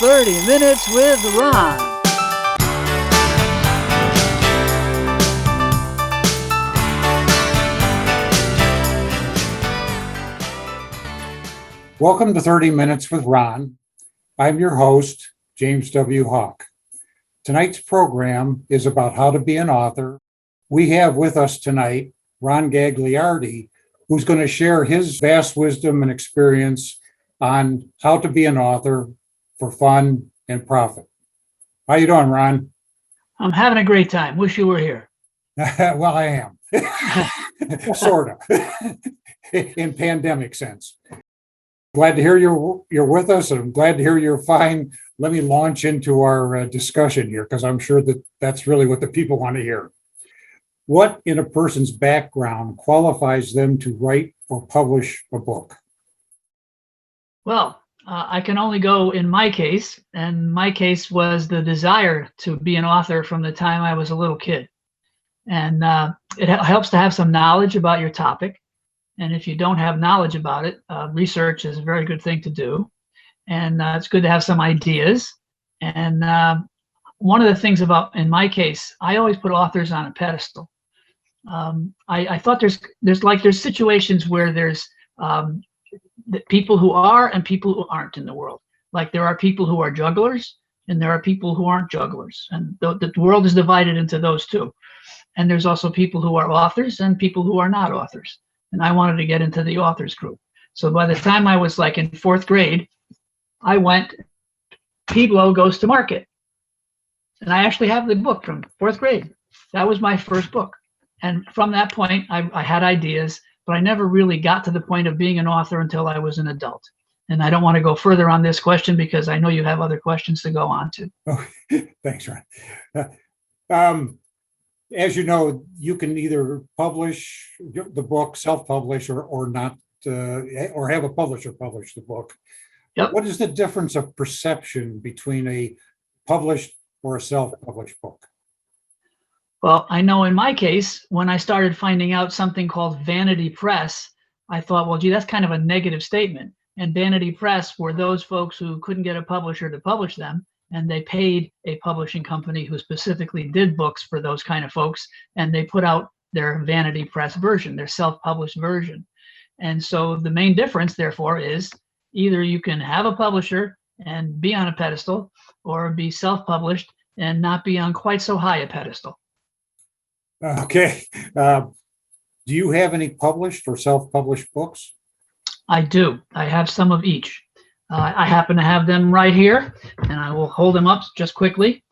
30 Minutes with Ron. Welcome to 30 Minutes with Ron. I'm your host, James W. Hawk. Tonight's program is about how to be an author. We have with us tonight Ron Gagliardi, who's going to share his vast wisdom and experience on how to be an author for fun and profit. How you doing, Ron? I'm having a great time. Wish you were here. Well, I am. Sort of. In pandemic sense. Glad to hear you're with us, and I'm glad to hear you're fine. Let me launch into our discussion here, because I'm sure that that's really what the people want to hear. What in a person's background qualifies them to write or publish a book? Well, I can only go in my case, and my case was the desire to be an author from the time I was a little kid. And it helps to have some knowledge about your topic. And if you don't have knowledge about it, research is a very good thing to do. And it's good to have some ideas. And one of the things about, in my case, I always put authors on a pedestal. I thought there's situations where there's people who are and people who aren't in the world. Like there are people who are jugglers and there are people who aren't jugglers. And the world is divided into those two. And there's also people who are authors and people who are not authors. And I wanted to get into the authors group. So by the time I was like in fourth grade, I went, Pueblo Goes to Market. And I actually have the book from fourth grade. That was my first book. And from that point, I had ideas, but I never really got to the point of being an author until I was an adult. And I don't want to go further on this question because I know you have other questions to go on to. Oh, thanks, Ron. As you know, you can either publish the book, self-publish, or not, or have a publisher publish the book. Yep. What is the difference of perception between a published or a self-published book? Well, I know in my case, when I started finding out something called vanity press, I thought, well, gee, that's kind of a negative statement. And vanity press were those folks who couldn't get a publisher to publish them. And they paid a publishing company who specifically did books for those kind of folks, and they put out their vanity press version, their self-published version. And so the main difference, therefore, is either you can have a publisher and be on a pedestal, or be self-published and not be on quite so high a pedestal. Okay. Do you have any published or self-published books? I do. I have some of each. I happen to have them right here, and I will hold them up just quickly.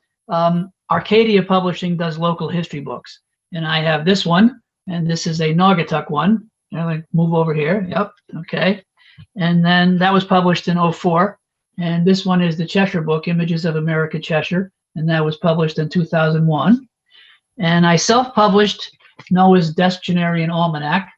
Arcadia Publishing does local history books, and I have this one, and this is a Naugatuck one. I'll move over here. Yep. Okay. And then that was published in '04, and this one is the Cheshire book, Images of America Cheshire, and that was published in 2001. And I self-published Noah's Destionarian Almanac.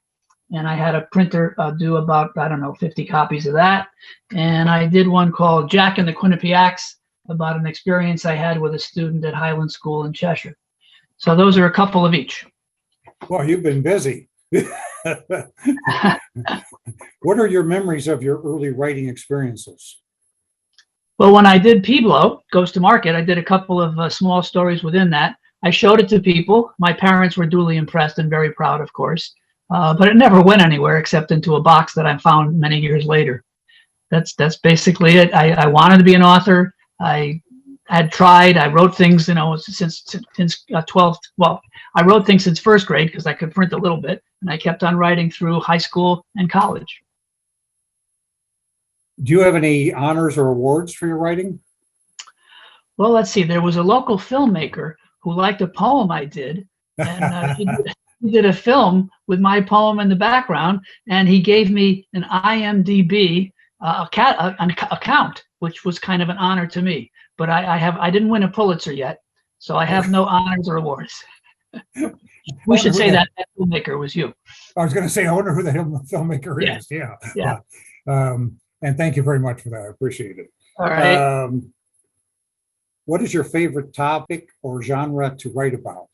And I had a printer do about, 50 copies of that. And I did one called Jack and the Quinnipiacs, about an experience I had with a student at Highland School in Cheshire. So those are a couple of each. Well, you've been busy. What are your memories of your early writing experiences? Well, when I did Pueblo Goes to Market, I did a couple of small stories within that. I showed it to people. My parents were duly impressed and very proud, of course. But it never went anywhere except into a box that I found many years later. That's basically it. I wanted to be an author. I had tried. I wrote things, since 12th. Well, I wrote things since first grade because I could print a little bit, and I kept on writing through high school and college. Do you have any honors or awards for your writing? Well, let's see. There was a local filmmaker who liked a poem I did, and he did a film with my poem in the background, and he gave me an IMDb account, which was kind of an honor to me. But I didn't win a Pulitzer yet, so I have no honors or awards. We should say that filmmaker was you. I was going to say, I wonder who the filmmaker is. Yeah. And thank you very much for that. I appreciate it. All right. What is your favorite topic or genre to write about?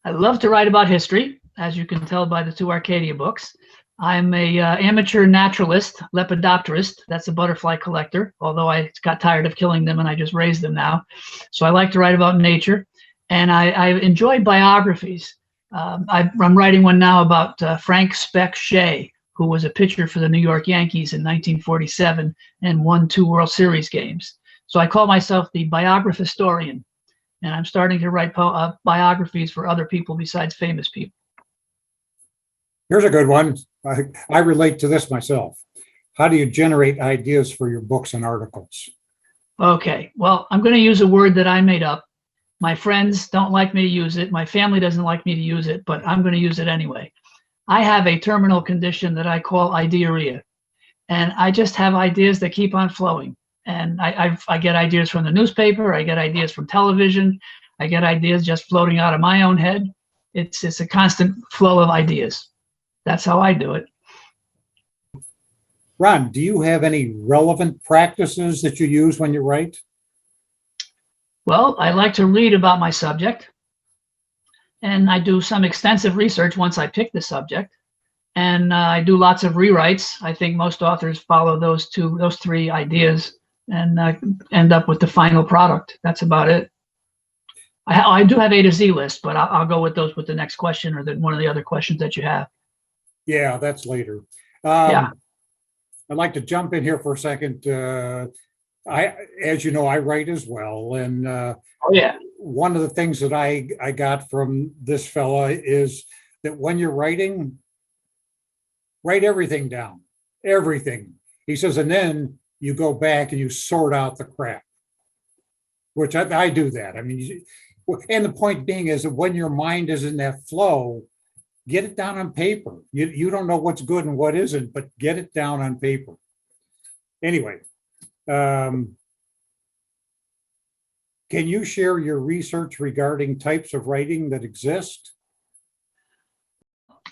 I love to write about history, as you can tell by the two Arcadia books. I'm a amateur naturalist, lepidopterist. That's a butterfly collector, although I got tired of killing them and I just raise them now. So I like to write about nature. And I enjoy biographies. I'm writing one now about Frank Speck Shea, who was a pitcher for the New York Yankees in 1947 and won 2 World Series games. So I call myself the biography historian. And I'm starting to write biographies for other people besides famous people. Here's a good one. I relate to this myself. How do you generate ideas for your books and articles? Okay, well, I'm going to use a word that I made up. My friends don't like me to use it. My family doesn't like me to use it, but I'm going to use it anyway. I have a terminal condition that I call idearrhea, and I just have ideas that keep on flowing. And I get ideas from the newspaper. I get ideas from television. I get ideas just floating out of my own head. It's a constant flow of ideas. That's how I do it. Ron, do you have any relevant practices that you use when you write? Well, I like to read about my subject, and I do some extensive research once I pick the subject, and I do lots of rewrites. I think most authors follow those 3 ideas and end up with the final product. That's about it. I do have A to Z list, but I'll go with those with the next question or one of the other questions that you have. Yeah, that's later. Yeah. I'd like to jump in here for a second. As you know, I write as well. And Oh, yeah. one of the things that I got from this fella is that when you're writing, write everything down, everything. He says, and then you go back and you sort out the crap, which I do that. I mean, and the point being is that when your mind is in that flow, get it down on paper. You don't know what's good and what isn't, but get it down on paper. Anyway, can you share your research regarding types of writing that exist?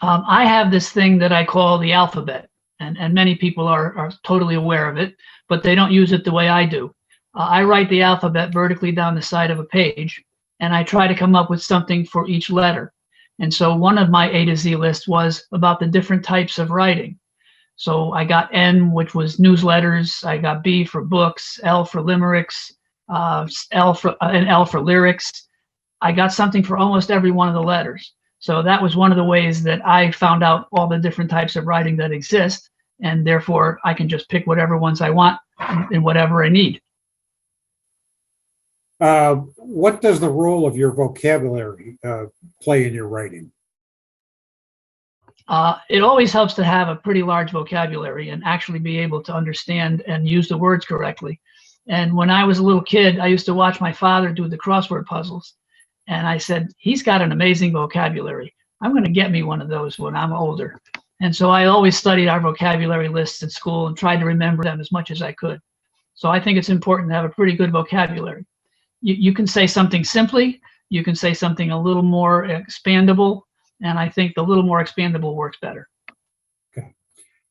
I have this thing that I call the alphabet, and many people are totally aware of it, but they don't use it the way I do. I write the alphabet vertically down the side of a page, and I try to come up with something for each letter. And so one of my A to Z lists was about the different types of writing. So I got N, which was newsletters. I got B for books, L for limericks, L for lyrics. I got something for almost every one of the letters. So that was one of the ways that I found out all the different types of writing that exist. And therefore, I can just pick whatever ones I want and whatever I need. What does the role of your vocabulary play in your writing? It always helps to have a pretty large vocabulary and actually be able to understand and use the words correctly. And when I was a little kid, I used to watch my father do the crossword puzzles. And I said, he's got an amazing vocabulary. I'm going to get me one of those when I'm older. And so I always studied our vocabulary lists at school and tried to remember them as much as I could. So I think it's important to have a pretty good vocabulary. You can say something simply, you can say something a little more expandable, and I think the little more expandable works better. Okay.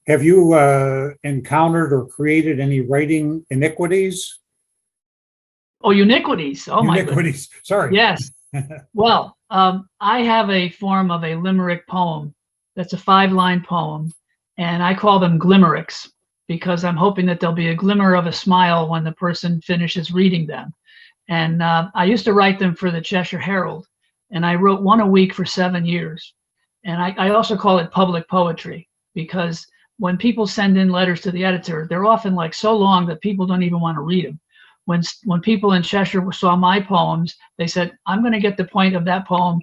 Have you encountered or created any writing iniquities? Oh, iniquities. Oh, my goodness. Iniquities, sorry. Yes. Well, I have a form of a limerick poem that's a 5-line poem, and I call them glimericks because I'm hoping that there'll be a glimmer of a smile when the person finishes reading them. And I used to write them for the Cheshire Herald, and I wrote one a week for 7 years. And I also call it public poetry because when people send in letters to the editor, they're often like so long that people don't even want to read them. When people in Cheshire saw my poems, they said, I'm going to get the point of that poem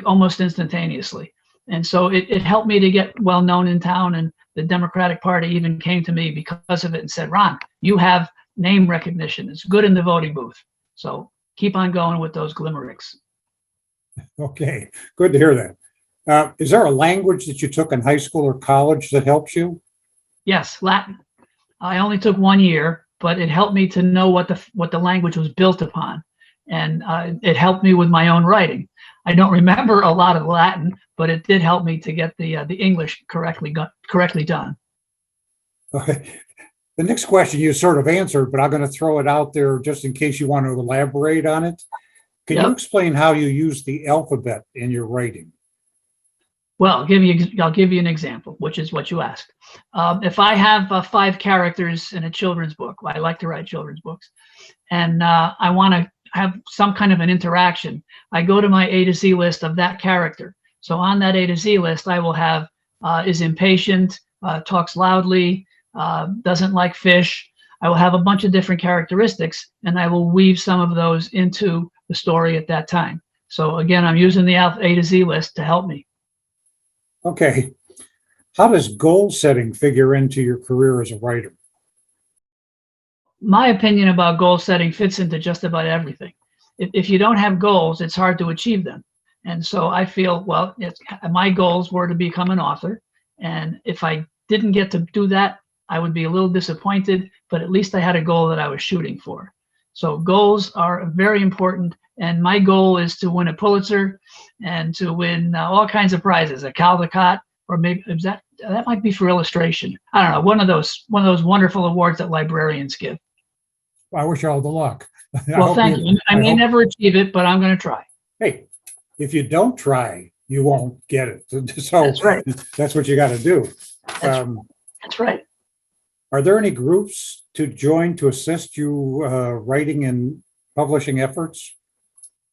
almost instantaneously. And so it helped me to get well known in town, and the Democratic Party even came to me because of it and said, Ron, you have name recognition. It's good in the voting booth. So keep on going with those glimericks. Okay, good to hear that. Is there a language that you took in high school or college that helps you? Yes, Latin. I only took 1 year, but it helped me to know what the language was built upon. And it helped me with my own writing. I don't remember a lot of Latin, but it did help me to get the English correctly done. Okay. The next question you sort of answered, but I'm going to throw it out there just in case you want to elaborate on it. Can you explain how you use the alphabet in your writing? Well, I'll give you an example, which is what you asked. If I have 5 characters in a children's book, I like to write children's books, and I want to have some kind of an interaction, I go to my A to Z list of that character. So on that A to Z list, I will have is impatient, talks loudly, doesn't like fish. I will have a bunch of different characteristics, and I will weave some of those into the story at that time. So again, I'm using the A to Z list to help me. Okay. How does goal setting figure into your career as a writer? My opinion about goal setting fits into just about everything. If you don't have goals, it's hard to achieve them. And so I feel, well, my goals were to become an author. And if I didn't get to do that, I would be a little disappointed, but at least I had a goal that I was shooting for. So goals are very important. And my goal is to win a Pulitzer and to win all kinds of prizes, a Caldecott, or maybe that might be for illustration. I don't know, one of those wonderful awards that librarians give. I wish you all the luck. Well, thank you. I may never achieve it, but I'm going to try. Hey, if you don't try, you won't get it. So that's right. That's what you got to do. That's right. Are there any groups to join to assist you writing and publishing efforts?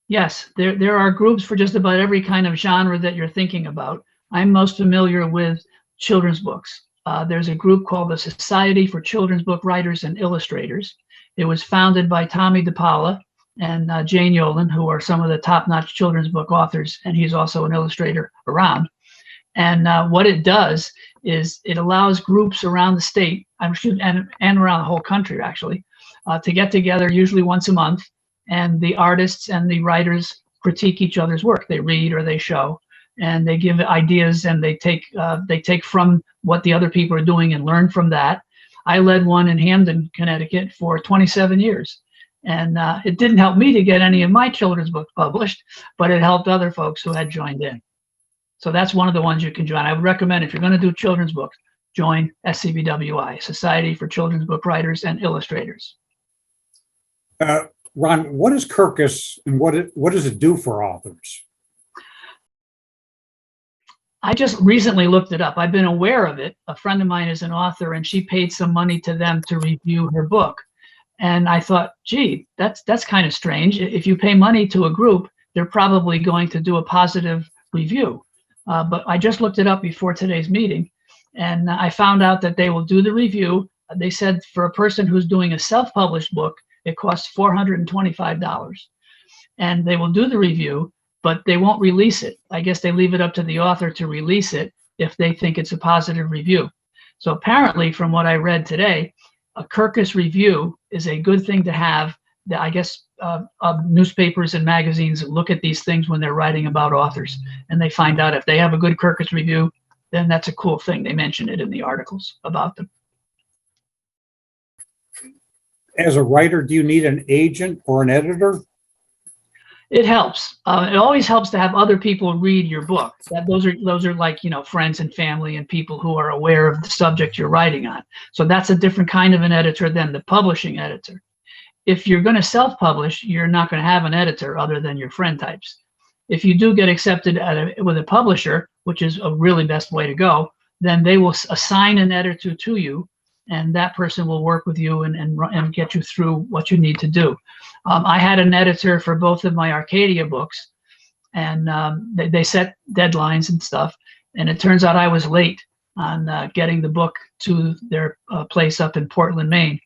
Yes, there are groups for just about every kind of genre that you're thinking about. I'm most familiar with children's books. There's a group called the Society for Children's Book Writers and Illustrators. It was founded by Tommy DePaula and Jane Yolen, who are some of the top-notch children's book authors, and he's also an illustrator around. And what it does is it allows groups around the state, and around the whole country, actually, to get together usually once a month, and the artists and the writers critique each other's work. They read or they show, and they give ideas, and they take from what the other people are doing and learn from that. I led one in Hamden, Connecticut for 27 years. And it didn't help me to get any of my children's books published, but it helped other folks who had joined in. So that's one of the ones you can join. I would recommend, if you're going to do children's books, join SCBWI, Society for Children's Book Writers and Illustrators. Ron, what is Kirkus, and what does it do for authors? I just recently looked it up. I've been aware of it. A friend of mine is an author, and she paid some money to them to review her book. And I thought, gee, that's kind of strange. If you pay money to a group, they're probably going to do a positive review. But I just looked it up before today's meeting, and I found out that they will do the review. They said for a person who's doing a self-published book, it costs $425. And they will do the review, but they won't release it. I guess they leave it up to the author to release it if they think it's a positive review. So apparently, from what I read today, a Kirkus review is a good thing to have. I guess newspapers and magazines look at these things when they're writing about authors, and they find out if they have a good Kirkus review, then that's a cool thing. They mention it in the articles about them. As a writer, do you need an agent or an editor? It helps. It always helps to have other people read your book. Those are like, friends and family and people who are aware of the subject you're writing on. So that's a different kind of an editor than the publishing editor. If you're going to self-publish, you're not going to have an editor other than your friend types. If you do get accepted with a publisher, which is a really best way to go, then they will assign an editor to you, and that person will work with you and get you through what you need to do. I had an editor for both of my Arcadia books, and they set deadlines and stuff. And it turns out I was late on getting the book to their place up in Portland, Maine.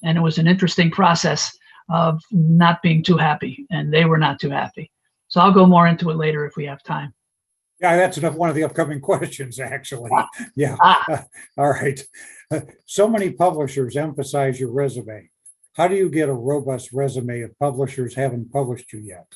And it was an interesting process of not being too happy, and they were not too happy. So I'll go more into it later if we have time. Yeah, that's one of the upcoming questions, actually. Yeah. All right. So many publishers emphasize your resume. How do you get a robust resume if publishers haven't published you yet?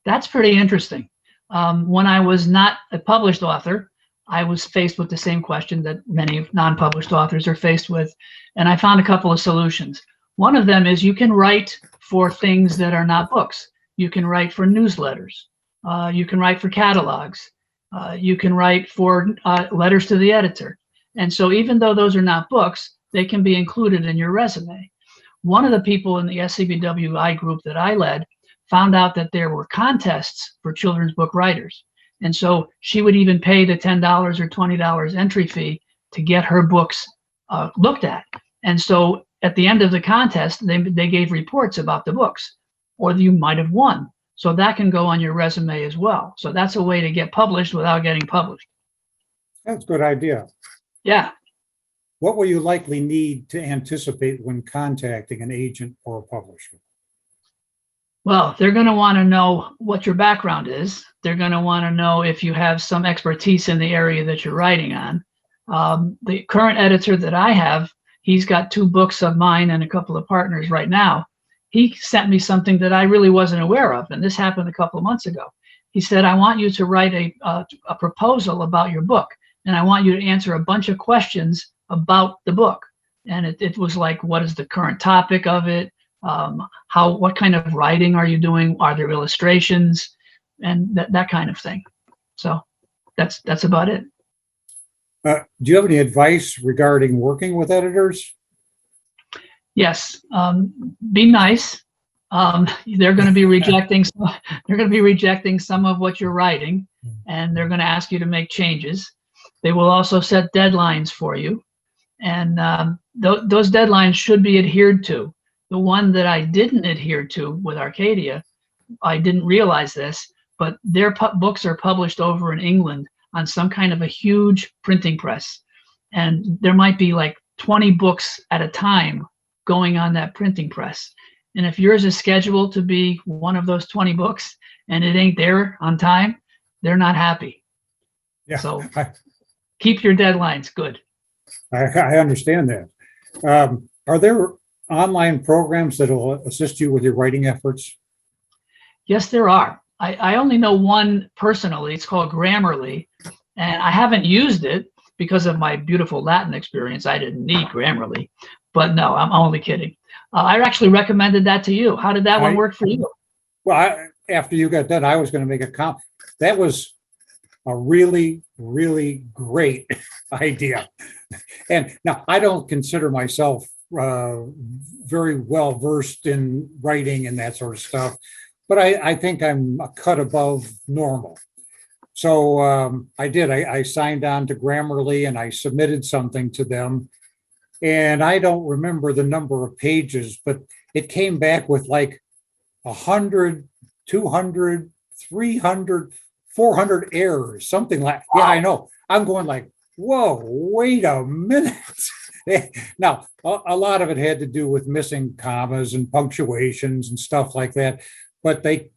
That's pretty interesting. When I was not a published author, I was faced with the same question that many non-published authors are faced with, and I found a couple of solutions. One of them is you can write for things that are not books. You can write for newsletters. You can write for catalogs. You can write for letters to the editor. And so even though those are not books, they can be included in your resume. One of the people in the SCBWI group that I led found out that there were contests for children's book writers. And so she would even pay the $10 or $20 entry fee to get her books looked at. And so at the end of the contest, they gave reports about the books, or you might have won. So that can go on your resume as well. So that's a way to get published without getting published. That's a good idea. Yeah. What will you likely need to anticipate when contacting an agent or a publisher? Well, they're going to want to know what your background is. They're going to want to know if you have some expertise in the area that you're writing on. The current editor that I have, he's got 2 books of mine and a couple of partners right now. He sent me something that I really wasn't aware of, and this happened a couple of months ago. He said, I want you to write a proposal about your book, and I want you to answer a bunch of questions about the book. And it was like, what is the current topic of it? What kind of writing are you doing? Are there illustrations? And that kind of thing. So that's about it. Do you have any advice regarding working with editors? Yes. Be nice. They're going to be rejecting. They're going to be rejecting some of what you're writing, and they're going to ask you to make changes. They will also set deadlines for you, and those deadlines should be adhered to. The one that I didn't adhere to with Arcadia, I didn't realize this, but their books are published over in England on some kind of a huge printing press, and there might be like 20 books at a time going on that printing press. And if yours is scheduled to be one of those 20 books and it ain't there on time, they're not happy. Yeah. So keep your deadlines good. I understand that. Are there online programs that will assist you with your writing efforts? Yes, there are. I only know one personally. It's called Grammarly, and I haven't used it because of my beautiful Latin experience. I didn't need Grammarly, but no, I'm only kidding. I actually recommended that to you. How did that one work for you? Well, after you got done, I was going to make a comment. That was a really, really great idea. And now I don't consider myself very well versed in writing and that sort of stuff, but I think I'm a cut above normal. So I did. I signed on to Grammarly and I submitted something to them. And I don't remember the number of pages, but it came back with like 100, 200, 300, 400 errors, something like, yeah, I know. I'm going like, whoa, wait a minute. Now, a lot of it had to do with missing commas and punctuations and stuff like that. But they,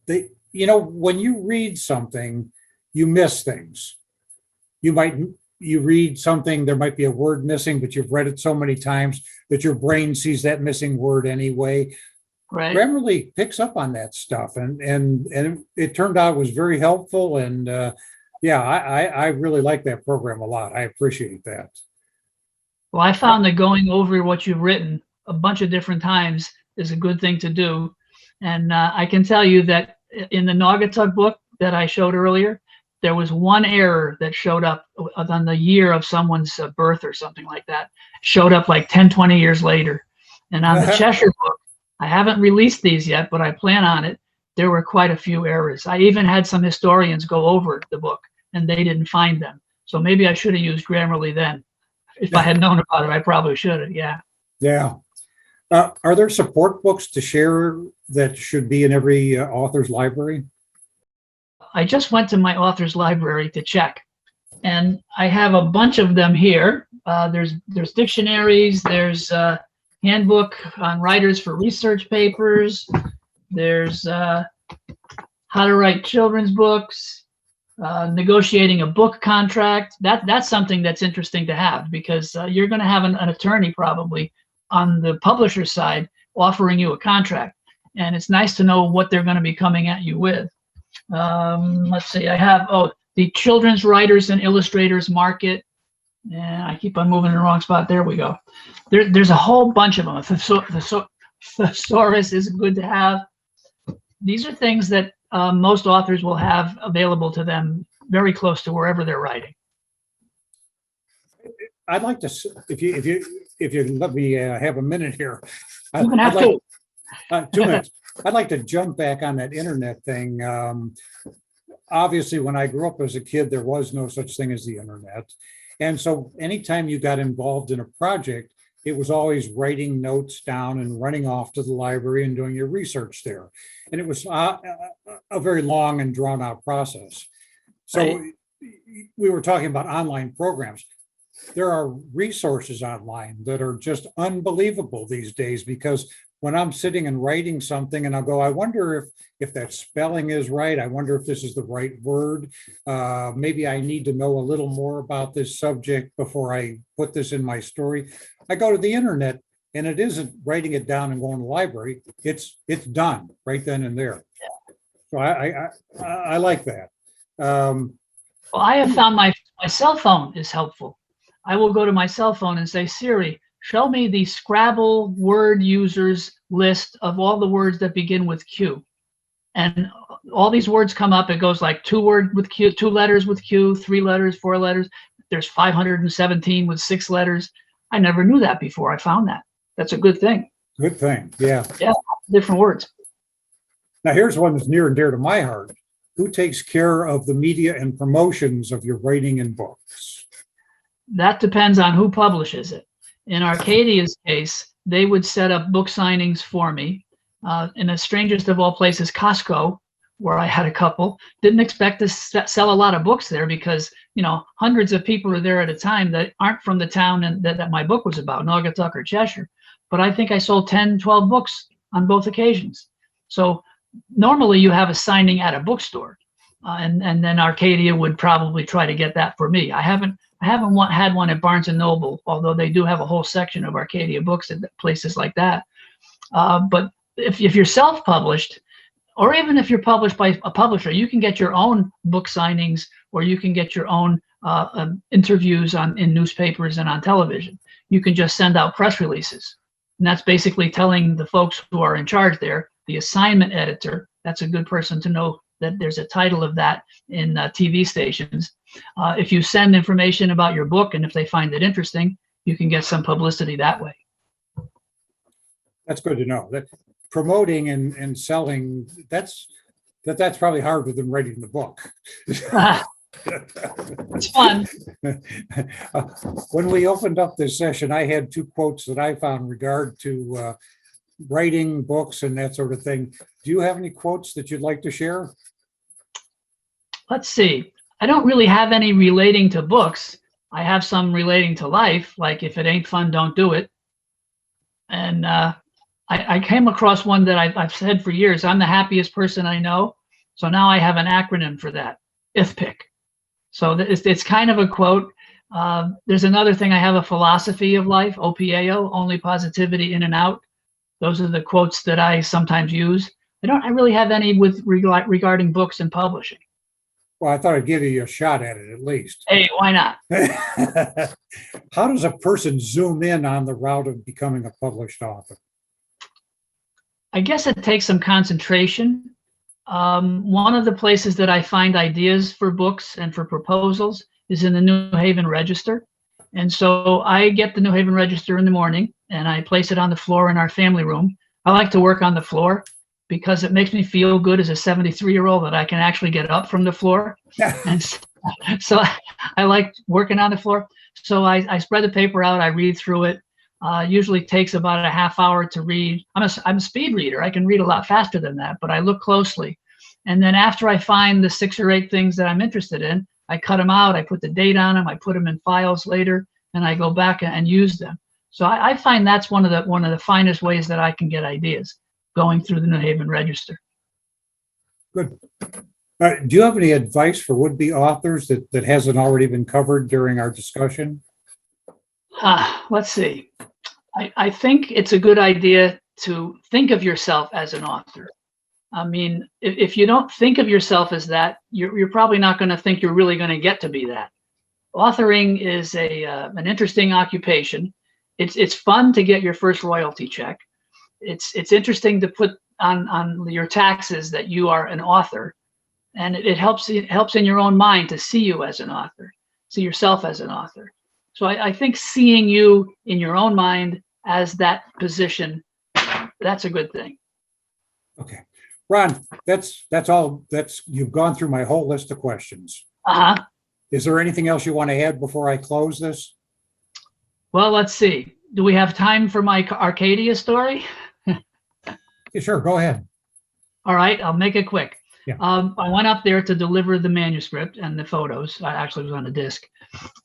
when you read something, you miss things. You read something, there might be a word missing, but you've read it so many times that your brain sees that missing word anyway. Right. Grammarly picks up on that stuff, and it turned out it was very helpful. And I really like that program a lot. I appreciate that. Well, I found that going over what you've written a bunch of different times is a good thing to do. And I can tell you that in the Naugatuck book that I showed earlier, there was one error that showed up on the year of someone's birth or something like that, showed up like 10, 20 years later. And on the Cheshire book, I haven't released these yet, but I plan on it. There were quite a few errors. I even had some historians go over the book and they didn't find them. So maybe I should have used Grammarly then. If I had known about it, I probably should have. Yeah. Yeah. Are there support books to share that should be in every author's library? I just went to my author's library to check, and I have a bunch of them here. There's dictionaries, there's a handbook on writers for research papers, there's how to write children's books, negotiating a book contract. That's something that's interesting to have, because you're going to have an attorney probably on the publisher side offering you a contract, and it's nice to know what they're going to be coming at you with. Let's see, I have the children's writers and illustrators market, and I keep on moving in the wrong spot. There we go. There's a whole bunch of them. The thesaurus is good to have. These are things that most authors will have available to them very close to wherever they're writing. I'd like to, if you let me have a minute here. You can have 2 2 minutes. I'd like to jump back on that internet thing. obviously, when I grew up as a kid, there was no such thing as the internet. And so anytime you got involved in a project, it was always writing notes down and running off to the library and doing your research there. And it was a very long and drawn out process. So Right. we were talking about online programs. There are resources online that are just unbelievable these days, because when I'm sitting and writing something and I'll go, I wonder if that spelling is right. I wonder if this is the right word. Maybe I need to know a little more about this subject before I put this in my story. I go to the internet, and it isn't writing it down and going to the library. It's done right then and there. So I like that. Well, I have found my cell phone is helpful. I will go to my cell phone and say, Siri, show me the Scrabble word users list of all the words that begin with Q. And all these words come up. It goes like 2 letters with Q, 3 letters, 4 letters. There's 517 with 6 letters. I never knew that before. I found that. That's a good thing. Good thing. Yeah. Yeah, different words. Now, here's one that's near and dear to my heart. Who takes care of the media and promotions of your writing and books? That depends on who publishes it. In Arcadia's case, they would set up book signings for me. In the strangest of all places, Costco, where I had a couple, didn't expect to sell a lot of books there, because, you know, hundreds of people are there at a time that aren't from the town that my book was about, Naugatuck or Cheshire. But I think I sold 10, 12 books on both occasions. So normally you have a signing at a bookstore, and then Arcadia would probably try to get that for me. I haven't had one at Barnes and Noble, although they do have a whole section of Arcadia books at places like that. But if you're self-published, or even if you're published by a publisher, you can get your own book signings, or you can get your own interviews in newspapers and on television. You can just send out press releases. And that's basically telling the folks who are in charge there, the assignment editor, that's a good person to know that there's a title of that in TV stations. If you send information about your book, and if they find it interesting, you can get some publicity that way. That's good to know. That promoting and selling, that's probably harder than writing the book. It's fun. When we opened up this session, I had 2 quotes that I found in regard to writing books and that sort of thing. Do you have any quotes that you'd like to share? Let's see. I don't really have any relating to books. I have some relating to life, like if it ain't fun, don't do it. And I came across one that I've said for years. I'm the happiest person I know. So now I have an acronym for that, IFPIC. So it's kind of a quote. There's another thing. I have a philosophy of life, OPAO, only positivity in and out. Those are the quotes that I sometimes use. I really have any regarding books and publishing. Well, I thought I'd give you a shot at it at least. Hey, why not? How does a person zoom in on the route of becoming a published author? I guess it takes some concentration. One of the places that I find ideas for books and for proposals is in the New Haven Register. And so I get the New Haven Register in the morning and I place it on the floor in our family room. I like to work on the floor because it makes me feel good as a 73-year-old that I can actually get up from the floor. And so I like working on the floor. So I spread the paper out, I read through it. Usually takes about a half hour to read. I'm a speed reader. I can read a lot faster than that, but I look closely. And then after I find the 6 or 8 things that I'm interested in, I cut them out, I put the date on them, I put them in files later, and I go back and use them. So I find that's one of the finest ways that I can get ideas, going through the New Haven Register. Good. Do you have any advice for would-be authors that hasn't already been covered during our discussion? Let's see. I think it's a good idea to think of yourself as an author. I mean, if you don't think of yourself as that, you're probably not going to think you're really going to get to be that. Authoring is an interesting occupation. It's fun to get your first royalty check. It's interesting to put on your taxes that you are an author, and it helps in your own mind to see you as an author, see yourself as an author. So I think seeing you in your own mind as that position, that's a good thing. Okay. Ron, that's all. You've gone through my whole list of questions. Uh-huh. Is there anything else you want to add before I close this? Well, let's see. Do we have time for my Arcadia story? Yeah, sure, go ahead. All right, I'll make it quick. Yeah. I went up there to deliver the manuscript and the photos. I actually was on a disc.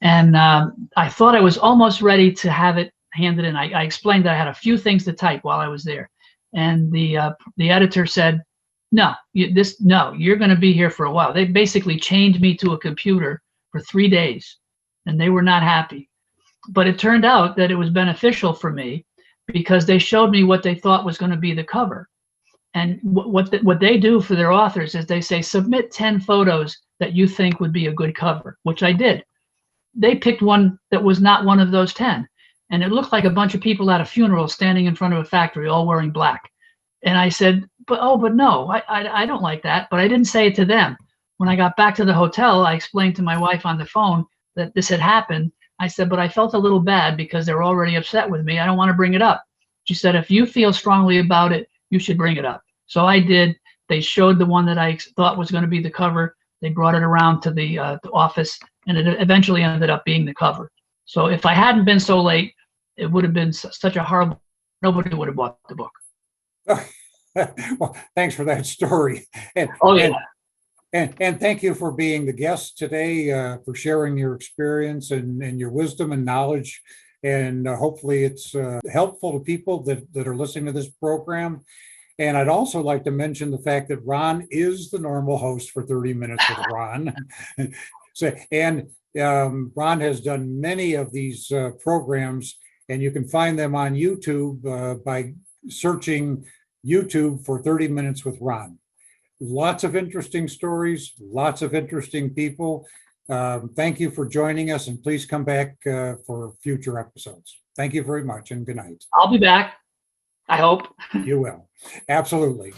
And I thought I was almost ready to have it handed in. I explained that I had a few things to type while I was there. And the editor said, no, you're going to be here for a while. They basically chained me to a computer for 3 days, and they were not happy. But it turned out that it was beneficial for me because they showed me what they thought was going to be the cover. And what they do for their authors is they say, submit 10 photos that you think would be a good cover, which I did. They picked one that was not one of those 10. And it looked like a bunch of people at a funeral standing in front of a factory, all wearing black. And I said, but no, I don't like that. But I didn't say it to them. When I got back to the hotel, I explained to my wife on the phone that this had happened. I said, but I felt a little bad because they're already upset with me. I don't want to bring it up. She said, if you feel strongly about it, you should bring it up. So I did. They showed the one that I thought was going to be the cover. They brought it around to the office, and it eventually ended up being the cover. So if I hadn't been so late, it would have been such a horrible, nobody would have bought the book. Well, thanks for that story. And thank you for being the guest today, for sharing your experience and your wisdom and knowledge. And hopefully it's helpful to people that are listening to this program. And I'd also like to mention the fact that Ron is the normal host for 30 Minutes with Ron. Ron has done many of these programs, and you can find them on YouTube by searching YouTube for 30 Minutes with Ron. Lots of interesting stories, lots of interesting people. Thank you for joining us, and please come back for future episodes. Thank you very much, and good night. I'll be back. I hope. You will. Absolutely.